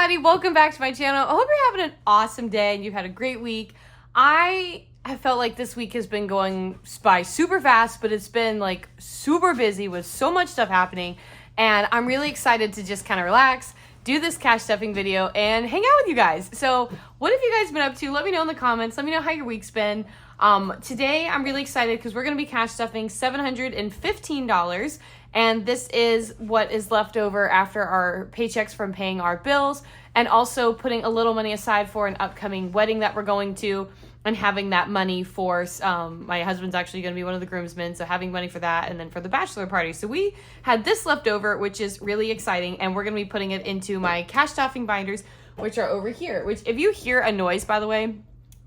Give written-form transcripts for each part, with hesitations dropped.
everybody, welcome back to my channel. I hope you're having an awesome day and you've had a great week. I have felt like this week has been going by super fast, but it's been like super busy with so much stuff happening, and I'm really excited to just kind of relax, do this cash stuffing video, and hang out with you guys. So what have you guys been up to? Let me know in the comments. Let me know how your week's been. Today I'm really excited because we're going to be cash stuffing $715, and this is what is left over after our paychecks from paying our bills, and also putting a little money aside for an upcoming wedding that we're going to, and having that money for, my husband's actually going to be one of the groomsmen, so having money for that, and then for the bachelor party. So we had this left over, which is really exciting, and we're going to be putting it into my cash stuffing binders, which are over here, which if you hear a noise, by the way,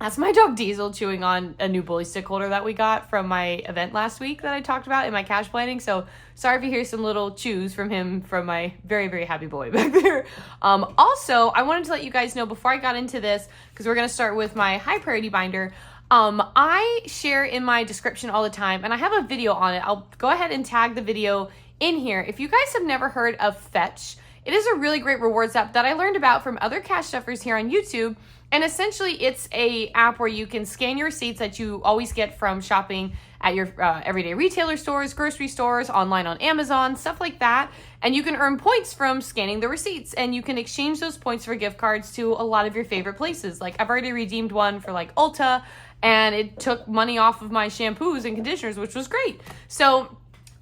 that's my dog Diesel chewing on a new bully stick holder that we got from my event last week that I talked about in my cash planning. So sorry if you hear some little chews from him, from my very, very happy boy back there. Also, I wanted to let you guys know before I got into this, because we're going to start with my high priority binder. I share in my description all the time, and I have a video on it. I'll go ahead and tag the video in here. If you guys have never heard of Fetch, it is a really great rewards app that I learned about from other cash stuffers here on YouTube. And essentially, it's a app where you can scan your receipts that you always get from shopping at your everyday retailer stores, grocery stores, online on Amazon, stuff like that. And you can earn points from scanning the receipts. And you can exchange those points for gift cards to a lot of your favorite places. Like, I've already redeemed one for like Ulta, and it took money off of my shampoos and conditioners, which was great. So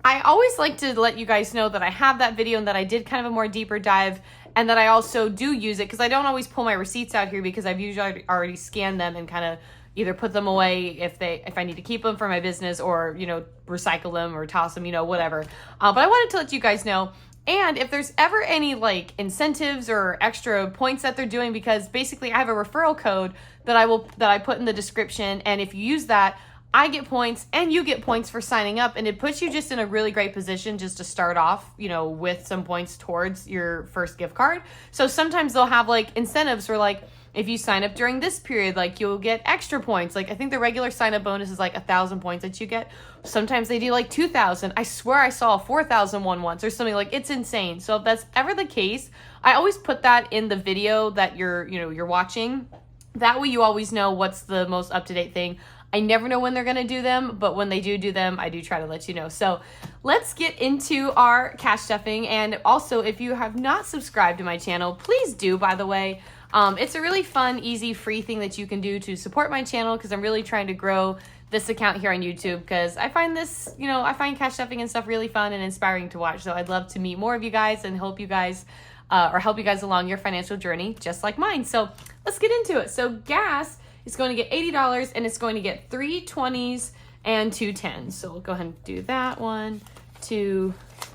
I always like to let you guys know that I have that video and that I did kind of a more deeper dive, and that I also do use it, because I don't always pull my receipts out here because I've usually already scanned them and kind of either put them away if I need to keep them for my business, or, you know, recycle them or toss them, you know, whatever. But I wanted to let you guys know. And if there's ever any like incentives or extra points that they're doing, because basically I have a referral code that I put in the description, and if you use that, I get points and you get points for signing up, and it puts you just in a really great position just to start off, you know, with some points towards your first gift card. So sometimes they'll have like incentives for, like, if you sign up during this period, like, you'll get extra points. Like, I think the regular sign up bonus is like 1,000 points that you get. Sometimes they do like 2,000. I swear I saw a 4,000 one once or something. Like, it's insane. So if that's ever the case, I always put that in the video that you're watching. That way you always know what's the most up-to-date thing. I never know when they're going to do them, but when they do them, I do try to let you know. So let's get into our cash stuffing. And also, if you have not subscribed to my channel, please do, by the way. It's a really fun, easy, free thing that you can do to support my channel, because I'm really trying to grow this account here on YouTube, because I find this, I find cash stuffing and stuff really fun and inspiring to watch. So I'd love to meet more of you guys and help you guys along your financial journey, just like mine. So let's get into it. So gas, it's going to get $80, and it's going to get 3 20s and 2 10s. So we'll go ahead and do that. 1, 2,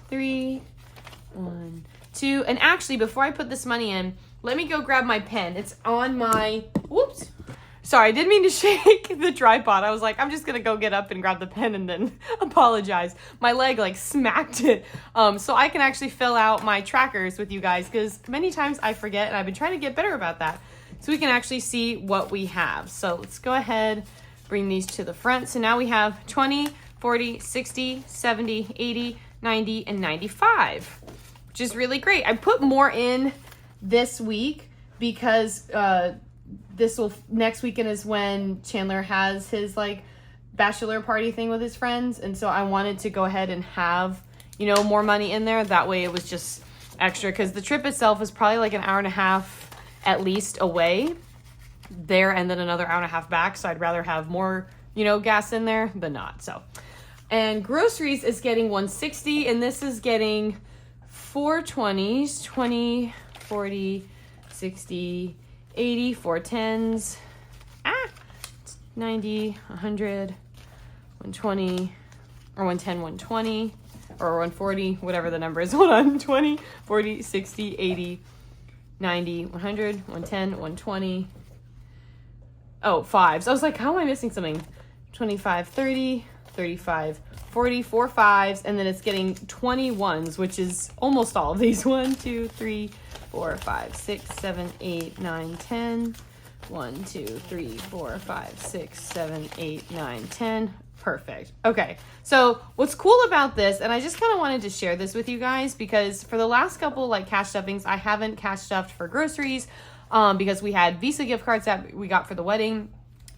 3, 1, 2. And actually, before I put this money in, let me go grab my pen. It's on my, whoops. Sorry, I didn't mean to shake the tripod. I was like, I'm just going to go get up and grab the pen and then apologize. My leg like smacked it. So I can actually fill out my trackers with you guys, because many times I forget, and I've been trying to get better about that. So we can actually see what we have. So let's go ahead, bring these to the front. So now we have 20, 40, 60, 70, 80, 90, and 95, which is really great. I put more in this week because next weekend is when Chandler has his like bachelor party thing with his friends. And so I wanted to go ahead and have, more money in there. That way it was just extra, because the trip itself is probably like an hour and a half at least away there, and then another hour and a half back. So I'd rather have more, gas in there than not. So, and groceries is getting 160, and this is getting 4 20s, 20, 40, 60, 80, 4 10s, 90, 100, 120, or 110, 120, or 140, whatever the number is. Hold on, 20, 40, 60, 80, 90, 100, 110, 120. Oh, fives. I was like, how am I missing something? 25, 30, 35, 40, 4 5s, and then it's getting 21s, which is almost all of these. 1, 2, 3, 4, 5, 6, 7, 8, 9, 10. 1, 2, 3, 4, 5, 6, 7, 8, 9, 10. Perfect. Okay. So what's cool about this, and I just kind of wanted to share this with you guys because for the last couple like cash stuffings, I haven't cash stuffed for groceries because we had Visa gift cards that we got for the wedding.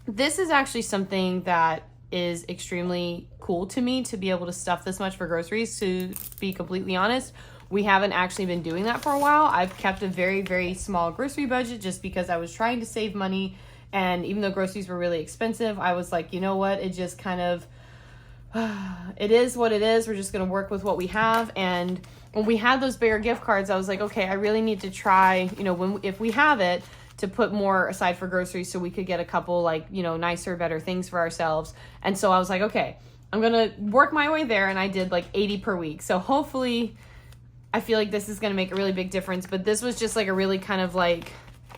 This is actually something that is extremely cool to me to be able to stuff this much for groceries. To be completely honest, we haven't actually been doing that for a while. I've kept a very, very small grocery budget just because I was trying to save money. And even though groceries were really expensive, I was like, you know what? It just kind of, it is what it is. We're just going to work with what we have. And when we had those bigger gift cards, I was like, okay, I really need to try, you know, if we have it, to put more aside for groceries so we could get a couple like, you know, nicer, better things for ourselves. And so I was like, okay, I'm going to work my way there. And I did like 80 per week. So hopefully I feel like this is going to make a really big difference. But this was just like a really kind of like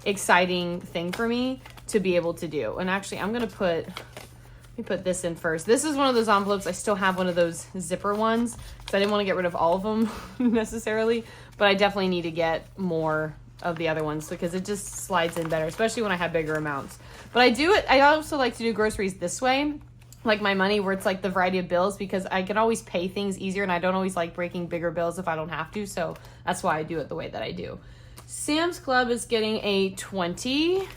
exciting thing for me to be able to do. And actually I'm going to let me put this in first. This is one of those envelopes. I still have one of those zipper ones because I didn't want to get rid of all of them necessarily, but I definitely need to get more of the other ones because it just slides in better, especially when I have bigger amounts. But I also like to do groceries this way, like my money, where it's like the variety of bills, because I can always pay things easier and I don't always like breaking bigger bills if I don't have to. So that's why I do it the way that I do. Sam's Club is getting a 20,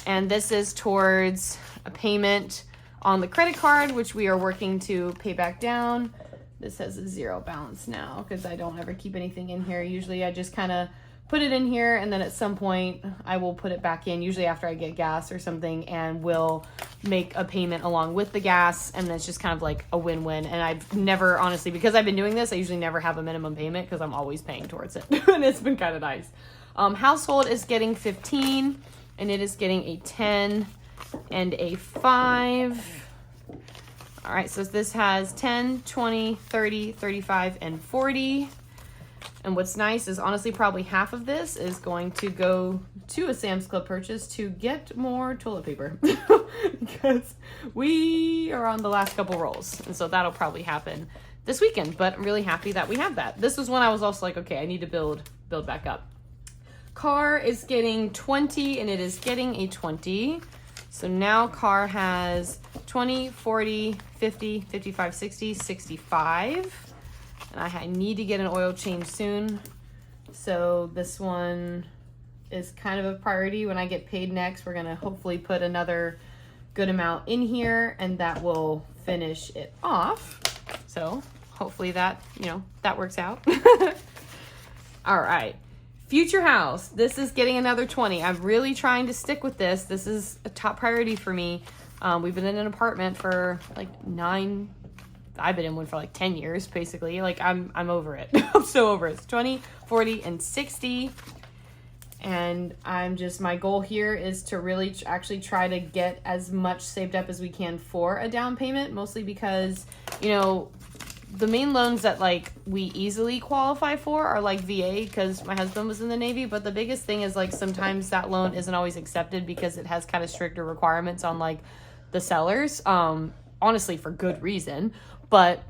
and this is towards a payment on the credit card, which we are working to pay back down. This has a 0 balance now because I don't ever keep anything in here. Usually I just kind of put it in here, and then at some point I will put it back in, usually after I get gas or something, and we'll make a payment along with the gas, and then it's just kind of like a win-win. And I've never, honestly, because I've been doing this, I usually never have a minimum payment because I'm always paying towards it. And it's been kind of nice. Household is getting 15, and it is getting a 10 and a 5. All right, so this has 10, 20, 30, 35, and 40. And what's nice is honestly probably half of this is going to go to a Sam's Club purchase to get more toilet paper because we are on the last couple rolls. And so that'll probably happen this weekend, but I'm really happy that we have that. This was when I was also like, okay, I need to build back up. Car is getting 20, and it is getting a 20. So now car has 20, 40, 50, 55, 60, 65. And I need to get an oil change soon. So this one is kind of a priority. When I get paid next, we're going to hopefully put another good amount in here, and that will finish it off. So hopefully that, you know, that works out. All right. Future house. This is getting another 20. I'm really trying to stick with this. This is a top priority for me. We've been in an apartment for like I've been in one for like 10 years, basically. Like I'm over it. I'm so over it. It's 20, 40, and 60. And my goal here is to really actually try to get as much saved up as we can for a down payment, mostly because, you know, the main loans that like we easily qualify for are like VA because my husband was in the Navy. But the biggest thing is like sometimes that loan isn't always accepted because it has kind of stricter requirements on like the sellers. Honestly, for good reason. But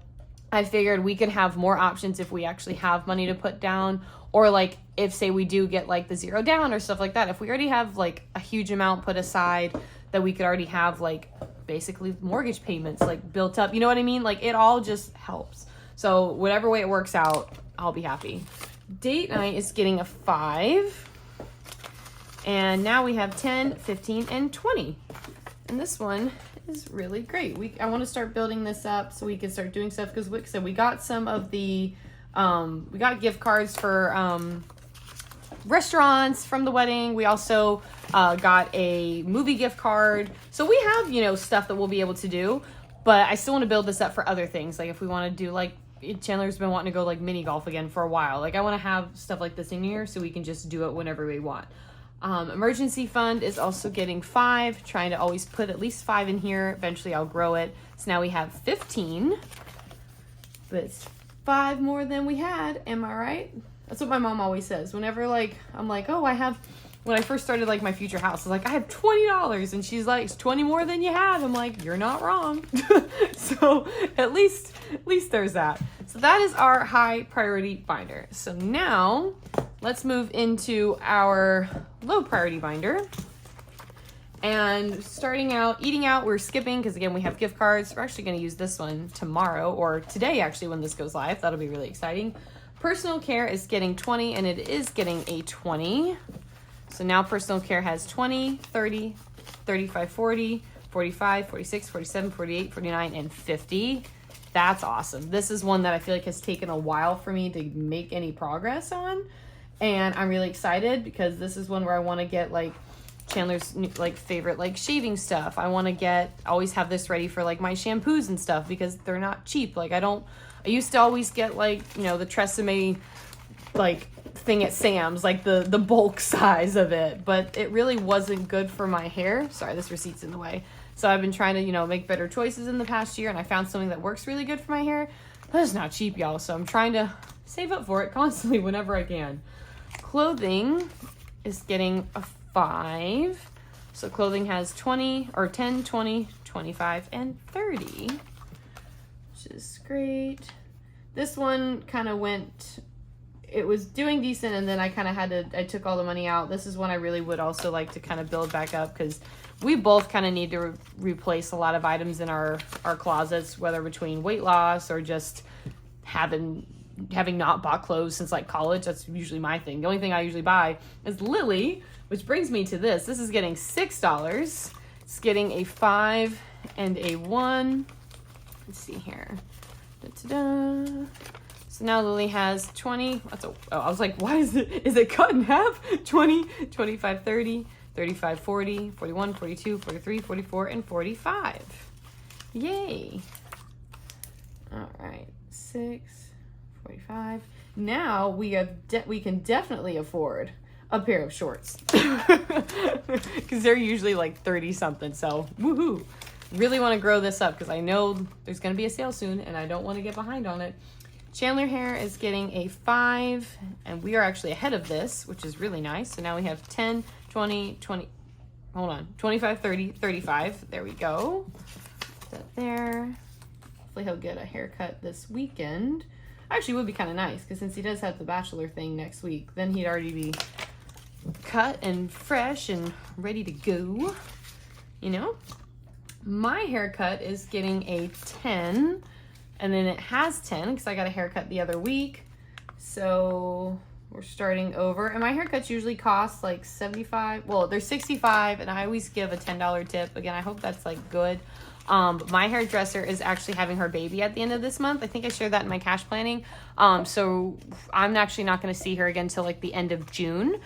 I figured we could have more options if we actually have money to put down, or like if say we do get like the 0 down or stuff like that. If we already have like a huge amount put aside that we could already have like basically mortgage payments like built up, you know what I mean? Like it all just helps. So whatever way it works out, I'll be happy. Date night is getting a 5. And now we have 10, 15, and 20. And this one is really great. I want to start building this up so we can start doing stuff because like I said, we got some of the we got gift cards for restaurants from the wedding. We also got a movie gift card. So we have, you know, stuff that we'll be able to do, but I still want to build this up for other things. Like if we want to do like Chandler's been wanting to go like mini golf again for a while. Like I want to have stuff like this in here so we can just do it whenever we want. Emergency fund is also getting 5, trying to always put at least 5 in here. Eventually I'll grow it. So now we have 15, but it's 5 more than we had. Am I right? That's what my mom always says. Whenever like, I'm like, oh, when I first started like my future house, I was like, I have $20. And she's like, it's 20 more than you have. I'm like, you're not wrong. So at least there's that. So that is our high priority binder. So now let's move into our low priority binder. And starting out, eating out, we're skipping because again, we have gift cards. We're actually going to use this one tomorrow or today actually when this goes live. That'll be really exciting. Personal care is getting 20 and it is getting a 20. So now personal care has 20, 30, 35, 40, 45, 46, 47, 48, 49, and 50. That's awesome. This is one that I feel like has taken a while for me to make any progress on. And I'm really excited because this is one where I want to get like Chandler's like favorite like shaving stuff. I want to always have this ready for like my shampoos and stuff because they're not cheap. Like I used to always get like, you know, the Tresemme like thing at Sam's, like the bulk size of it, but it really wasn't good for my hair. Sorry, this receipt's in the way. So I've been trying to, you know, make better choices in the past year and I found something that works really good for my hair, but it's not cheap, y'all. So I'm trying to save up for it constantly whenever I can. Clothing is getting a 5. So clothing has 20 or 10, 20, 25, and 30, which is great. This one kind of went, it was doing decent and then I kind of I took all the money out. This is one I really would also like to kind of build back up because we both kind of need to replace a lot of items in our closets, whether between weight loss or just having not bought clothes since like college. That's usually my thing. The only thing I usually buy is Lily, which brings me to this. This is getting $6. It's getting a 5 and a 1. Let's see here. Da-da-da. So now Lily has 20. I was like, why is it cut in half? 20, 25, 30, 35, 40, 41, 42, 43, 44, and 45. Yay. All right, 6, 45. Now we can definitely afford a pair of shorts because they're usually like 30 something. So woohoo. Really want to grow this up because I know there's going to be a sale soon and I don't want to get behind on it. Chandler hair is getting a 5 and we are actually ahead of this, which is really nice. So now we have 10, 20, 20, hold on, 25, 30, 35. There we go. Put that there. Hopefully he'll get a haircut this weekend. Actually, it would be kind of nice because since he does have the bachelor thing next week, then he'd already be cut and fresh and ready to go, you know? My haircut is getting a 10 and then it has 10 because I got a haircut the other week. So we're starting over and my haircuts usually cost like 75. Well, they're 65 and I always give a $10 tip. Again, I hope that's like good. But my hairdresser is actually having her baby at the end of this month. I think I shared that in my cash planning. So I'm actually not going to see her again until like the end of June.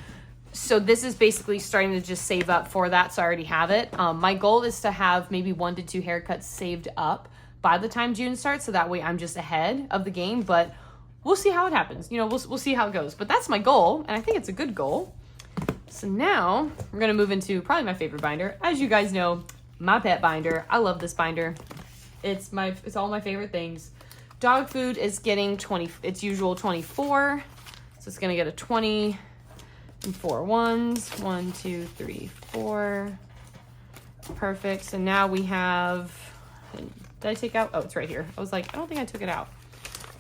So this is basically starting to just save up for that. So I already have it. My goal is to have maybe 1 to 2 haircuts saved up by the time June starts. So that way I'm just ahead of the game, but we'll see how it happens. You know, we'll see how it goes, but that's my goal. And I think it's a good goal. So now we're going to move into probably my favorite binder. As you guys know, my pet binder. I love this binder. It's all my favorite things. Dog food is getting 20, its usual 24. So it's going to get a 20 and 4 ones. 1, 2, 3, 4. Perfect. So now we have, did I take out? Oh, it's right here. I was like, I don't think I took it out.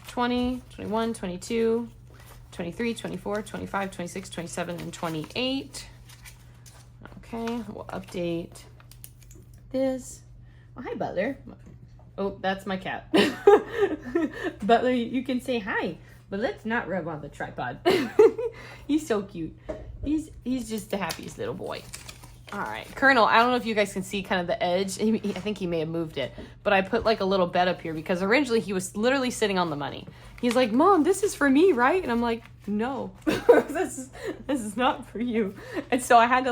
20, 21, 22, 23, 24, 25, 26, 27, and 28. Okay, we'll update this. Oh, hi, Butler. Oh, that's my cat. Butler, you can say hi, but let's not rub on the tripod. He's so cute. He's just the happiest little boy. All right, Colonel, I don't know if you guys can see kind of the edge. I think he may have moved it, but I put like a little bed up here because originally he was literally sitting on the money. He's like, Mom, this is for me, right? And I'm like, no, this is not for you. And so I had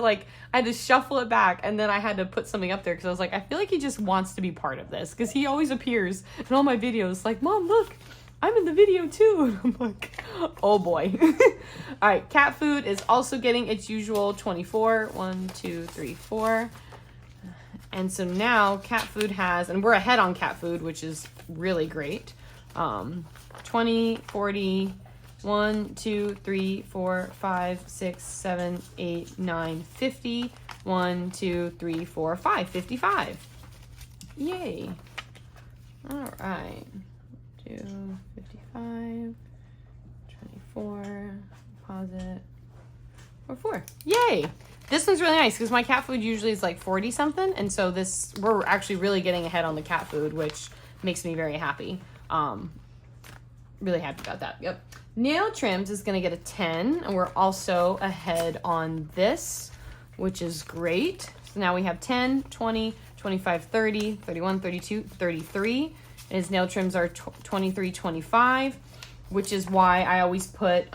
to shuffle it back and then I had to put something up there because I was like, I feel like he just wants to be part of this because he always appears in all my videos like, Mom, look, I'm in the video too. And I'm like, oh boy. All right, cat food is also getting its usual 24. 1, 2, 3, 4. And so now cat food has, and we're ahead on cat food, which is really great. 20, 40, 1, 2, 3, 4, 5, 6, 7, 8, 9, 50. 1, 2, 3, 4, 5, 55. Yay. All right. 55, 24, deposit, or 4. Yay! this one's really nice because my cat food usually is like 40 something. And so we're actually really getting ahead on the cat food, which makes me very happy. Really happy about that. Yep. Nail trims is going to get a 10. And we're also ahead on this, which is great. So now we have 10, 20, 25, 30, 31, 32, 33. And his nail trims are 23, 25, which is why I always put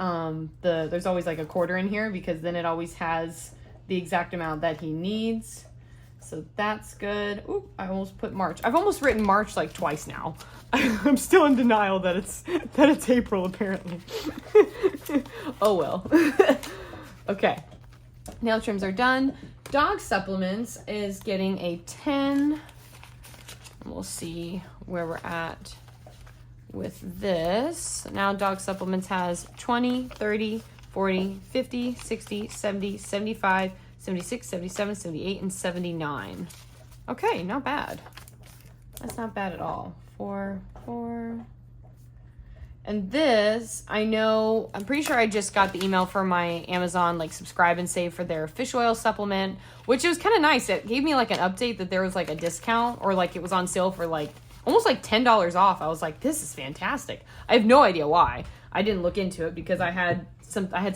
there's always like a quarter in here, because then it always has the exact amount that he needs. So that's good. Ooh, I almost put March. I've almost written March like twice now. I'm still in denial that it's April apparently. Oh well. Okay. Nail trims are done. Dog supplements is getting a 10. And we'll see where we're at with this. Now dog supplements has 20, 30, 40, 50, 60, 70, 75, 76, 77, 78, and 79. Okay, not bad. That's not bad at all. 4. And this, I'm pretty sure I just got the email for my Amazon, like subscribe and save for their fish oil supplement, which was kind of nice. It gave me like an update that there was like a discount, or like it was on sale for like almost like $10 off. I was like, this is fantastic. I have no idea why. I didn't look into it because I had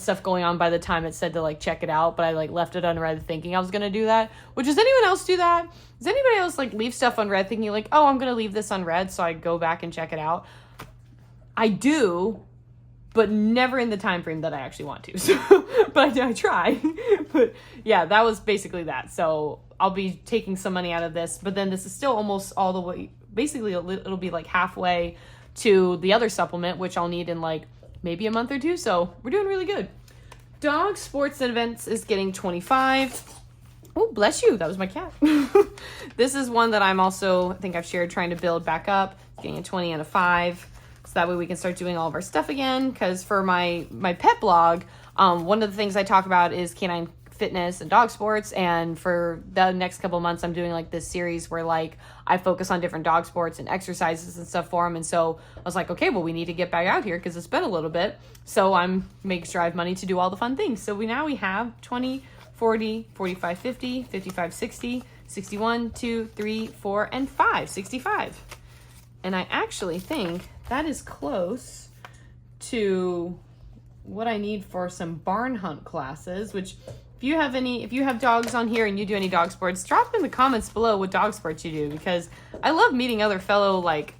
stuff going on by the time it said to like check it out, but I like left it unread thinking I was going to do that. Which, does anyone else do that? Does anybody else like leave stuff unread thinking like, oh, I'm going to leave this unread so I go back and check it out? I do, but never in the time frame that I actually want to. So, but I try. But yeah, that was basically that. So I'll be taking some money out of this, but then this is still almost all the way. Basically, it'll be like halfway to the other supplement, which I'll need in like maybe a month or two. So we're doing really good. Dog sports and events is getting 25. Oh, bless you. That was my cat. This is one that I think I've shared, trying to build back up. It's getting a 20 and a 5. So that way we can start doing all of our stuff again. Because for my pet blog, one of the things I talk about is canine fitness and dog sports. And for the next couple months, I'm doing like this series where like I focus on different dog sports and exercises and stuff for them. And so I was like, okay, well, we need to get back out here because it's been a little bit. So I'm making sure I have money to do all the fun things. So we have 20, 40, 45, 50, 55, 60, 61, 2, 3, 4, and 5, 65. And I actually think that is close to what I need for some barn hunt classes, which if you have dogs on here and you do any dog sports, drop in the comments below what dog sports you do, because I love meeting other fellow like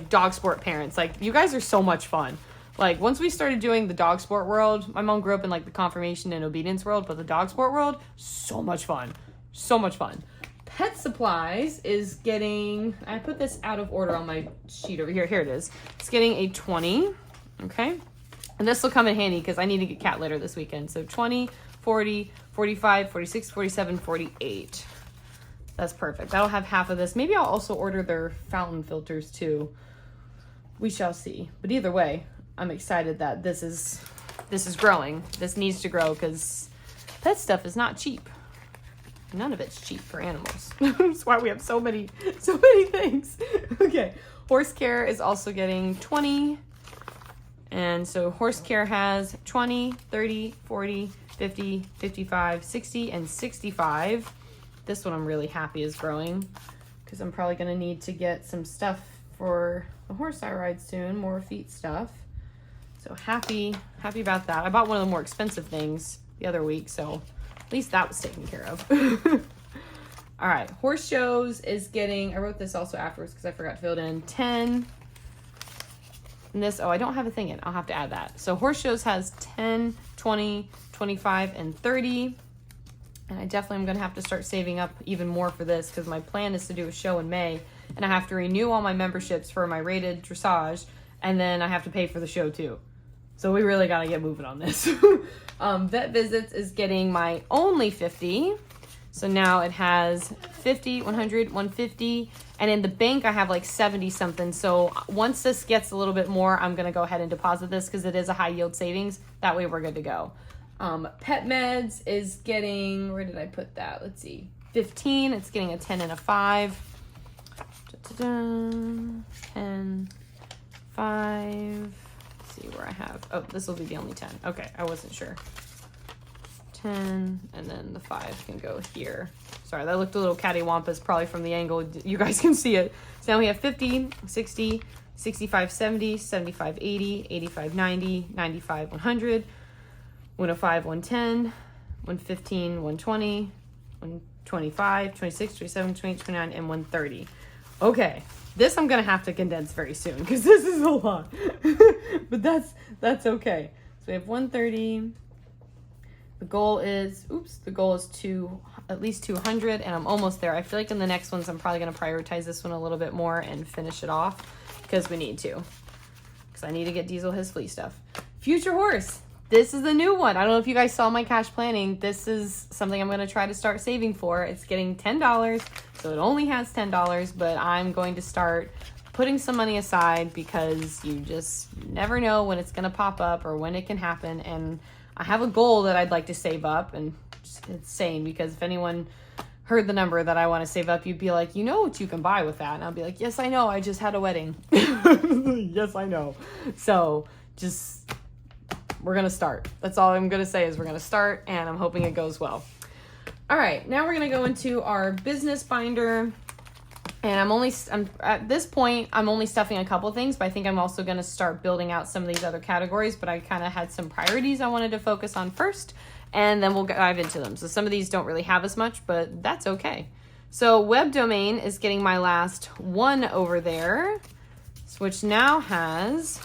dog sport parents. Like, you guys are so much fun. Like, once we started doing the dog sport world, my mom grew up in like the confirmation and obedience world, but the dog sport world, so much fun. So much fun. Pet supplies is getting, I put this out of order on my sheet over here. Here it is. It's getting a 20. Okay. And this will come in handy because I need to get cat litter this weekend. So 20, 40, 45, 46, 47, 48. That's perfect. That'll have half of this. Maybe I'll also order their fountain filters too. We shall see. But either way, I'm excited that this is growing. This needs to grow because pet stuff is not cheap. None of it's cheap for animals. That's why we have so many things. Okay. Horse care is also getting 20. And so horse care has 20, 30, 40, 50, 55, 60, and 65. This one I'm really happy is growing because I'm probably going to need to get some stuff for the horse I ride soon, more feet stuff. So happy about that. I bought one of the more expensive things the other week, so at least that was taken care of. All right, horse shows is getting, I wrote this also afterwards because I forgot to fill it in, 10. And this, I don't have a thing in. I'll have to add that. So horse shows has 10, 20, 25, and 30. And I definitely am going to have to start saving up even more for this because my plan is to do a show in May. And I have to renew all my memberships for my rated dressage. And then I have to pay for the show too. So we really got to get moving on this. Vet visits is getting my only 50. So now it has 50, 100, 150. And in the bank, I have like 70 something. So once this gets a little bit more, I'm going to go ahead and deposit this because it is a high yield savings. That way we're good to go. Pet meds is getting, where did I put that? Let's see, 15. It's getting a 10 and a 5. 10, 5. Let's see where I have. Oh, this will be the only 10. Okay, I wasn't sure. 10, and then the 5 can go here. Sorry, that looked a little cattywampus, probably from the angle. You guys can see it. So now we have 50, 60, 65, 70, 75, 80, 85, 90, 95, 100, 105, 110, 115, 120, 125, 26, 27, 28, 29, and 130. Okay, this I'm gonna have to condense very soon because this is a lot. But that's okay. So we have 130. The goal is to at least 200, and I'm almost there. I feel like in the next ones, I'm probably going to prioritize this one a little bit more and finish it off because we need to. Because I need to get Diesel his flea stuff. Future Horse. This is the new one. I don't know if you guys saw my cash planning. This is something I'm going to try to start saving for. It's getting $10, so it only has $10, but I'm going to start putting some money aside because you just never know when it's going to pop up or when it can happen. And I have a goal that I'd like to save up, and it's insane because if anyone heard the number that I want to save up, you'd be like, you know what you can buy with that? And I'll be like, yes, I know. I just had a wedding. Yes, I know. So we're going to start. That's all I'm going to say is we're going to start, and I'm hoping it goes well. All right, now we're going to go into our business binder. And I'm at this point, I'm only stuffing a couple things, but I think I'm also going to start building out some of these other categories, but I kind of had some priorities I wanted to focus on first, and then we'll dive into them. So some of these don't really have as much, but that's okay. So web domain is getting my last one over there, which now has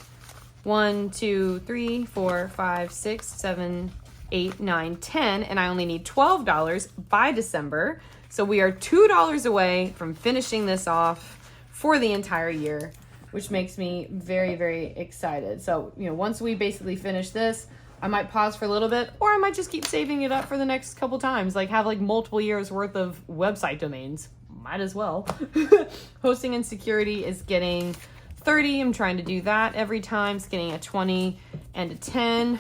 1, 2, 3, 4, 5, 6, 7, 8, 9, 10, and I only need $12 by December. So we are $2 away from finishing this off for the entire year, which makes me very, very excited. So, once we basically finish this, I might pause for a little bit, or I might just keep saving it up for the next couple times, like have like multiple years worth of website domains. Might as well. Hosting and security is getting 30. I'm trying to do that every time. It's getting a 20 and a 10.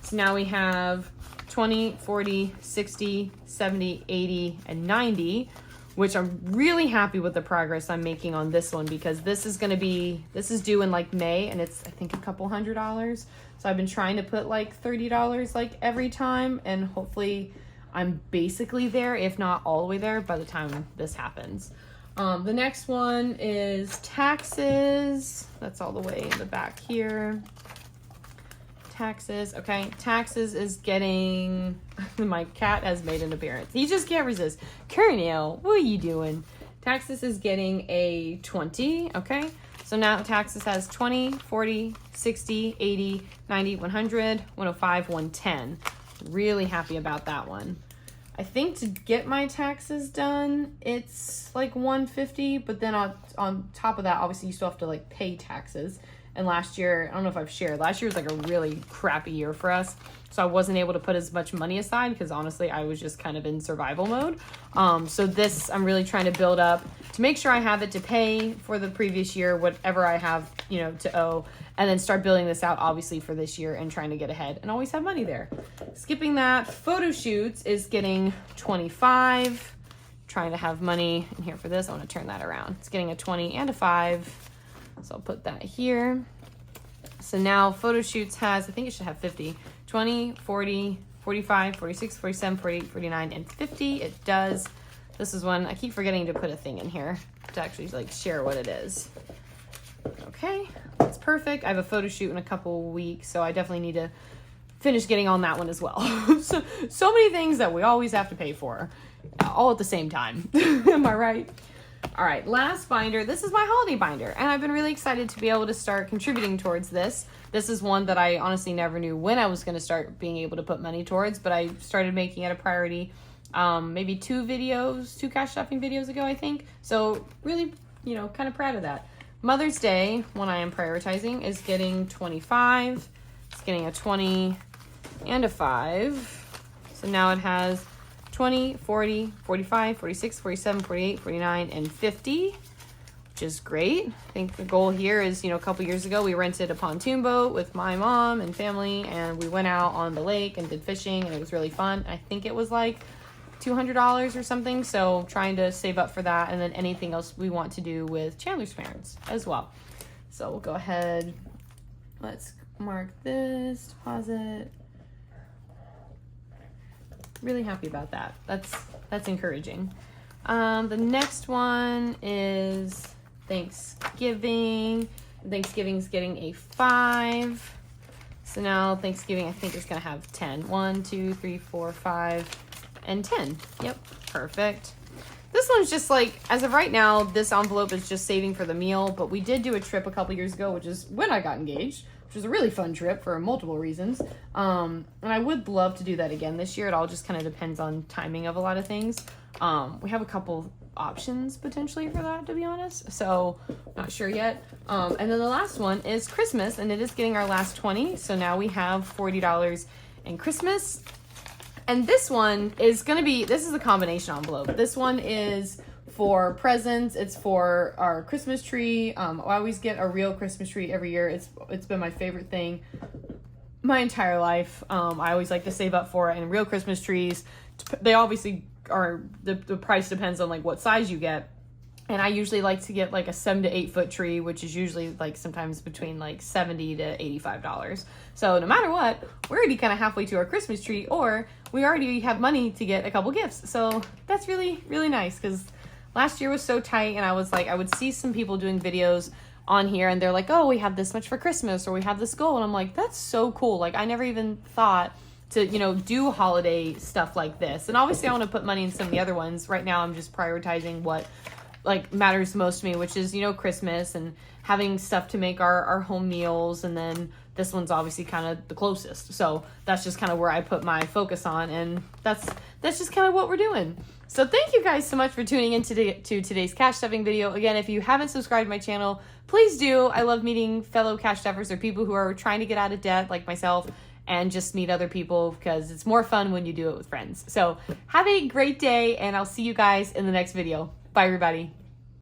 So now we have 20, 40, 60, 70, 80, and 90, which I'm really happy with the progress I'm making on this one because this is due in like May, and it's, I think, a couple $100. So I've been trying to put like $30 like every time, and hopefully I'm basically there, if not all the way there by the time this happens. The next one is taxes. That's all the way in the back here. Taxes. Okay, taxes is getting, my cat has made an appearance. He just can't resist. Cornell, what are you doing? Taxes is getting a 20. Okay, so now taxes has 20, 40, 60, 80, 90, 100, 105, 110. Really happy about that one. I think to get my taxes done, it's like 150, but then on top of that, obviously you still have to like pay taxes. And last year, I don't know if I've shared, last year was like a really crappy year for us. So I wasn't able to put as much money aside because honestly, I was just kind of in survival mode. So this, I'm really trying to build up to make sure I have it to pay for the previous year, whatever I have, to owe, and then start building this out obviously for this year and trying to get ahead and always have money there. Skipping that, photo shoots is getting 25. Trying to have money in here for this. I want to turn that around. It's getting a 20 and a 5. So I'll put that here. So now photo shoots has, I think it should have 50, 20, 40, 45, 46, 47, 48, 49, and 50. It does. This is one, I keep forgetting to put a thing in here to actually like share what it is. Okay, that's perfect. I have a photo shoot in a couple weeks, so I definitely need to finish getting on that one as well. so many things that we always have to pay for, all at the same time. Am I right? All right, last binder. This is my holiday binder, and I've been really excited to be able to start contributing towards this. This is one that I honestly never knew when I was going to start being able to put money towards, but I started making it a priority maybe two cash stuffing videos ago, I think. So really, kind of proud of that. Mother's Day, one I am prioritizing, is getting 25. It's getting a 20 and a 5. So now it has 20, 40, 45, 46, 47, 48, 49, and 50, which is great. I think the goal here is, a couple years ago, we rented a pontoon boat with my mom and family, and we went out on the lake and did fishing, and it was really fun. I think it was like $200 or something, so trying to save up for that, and then anything else we want to do with Chandler's parents as well. So we'll go ahead, let's mark this, deposit. really happy about that. That's encouraging. The next one is Thanksgiving. Thanksgiving's getting a 5. So now Thanksgiving, I think, is going to have 10. 1, 2, 3, 4, 5, and 10. Yep, perfect. This one's just like, as of right now, this envelope is just saving for the meal, but we did do a trip a couple years ago, which is when I got engaged, which was a really fun trip for multiple reasons. And I would love to do that again this year. It all just kind of depends on timing of a lot of things. We have a couple options potentially for that, to be honest. So not sure yet. And then the last one is Christmas, and it is getting our last 20. So now we have $40 in Christmas. And this one is going to be, this is a combination envelope. This one is for presents. It's for our Christmas tree. I always get a real Christmas tree every year. It's been my favorite thing my entire life. I always like to save up for it. And real Christmas trees, they obviously are, the price depends on like what size you get. And I usually like to get like a 7 to 8 foot tree, which is usually like sometimes between like $70 to $85. So no matter what, we're already kind of halfway to our Christmas tree, or we already have money to get a couple gifts. So that's really, really nice, because last year was so tight, and I was like, I would see some people doing videos on here and they're like, oh, we have this much for Christmas, or we have this goal. And I'm like, that's so cool. Like, I never even thought to, you know, do holiday stuff like this. And obviously I want to put money in some of the other ones. Right now I'm just prioritizing what like matters most to me, which is, you know, Christmas and having stuff to make our home meals. And then this one's obviously kind of the closest. So that's just kind of where I put my focus on. And that's just kind of what we're doing. So thank you guys so much for tuning in to today's cash stuffing video. Again, if you haven't subscribed to my channel, please do. I love meeting fellow cash stuffers or people who are trying to get out of debt like myself, and just meet other people, because it's more fun when you do it with friends. So have a great day, and I'll see you guys in the next video. Bye, everybody.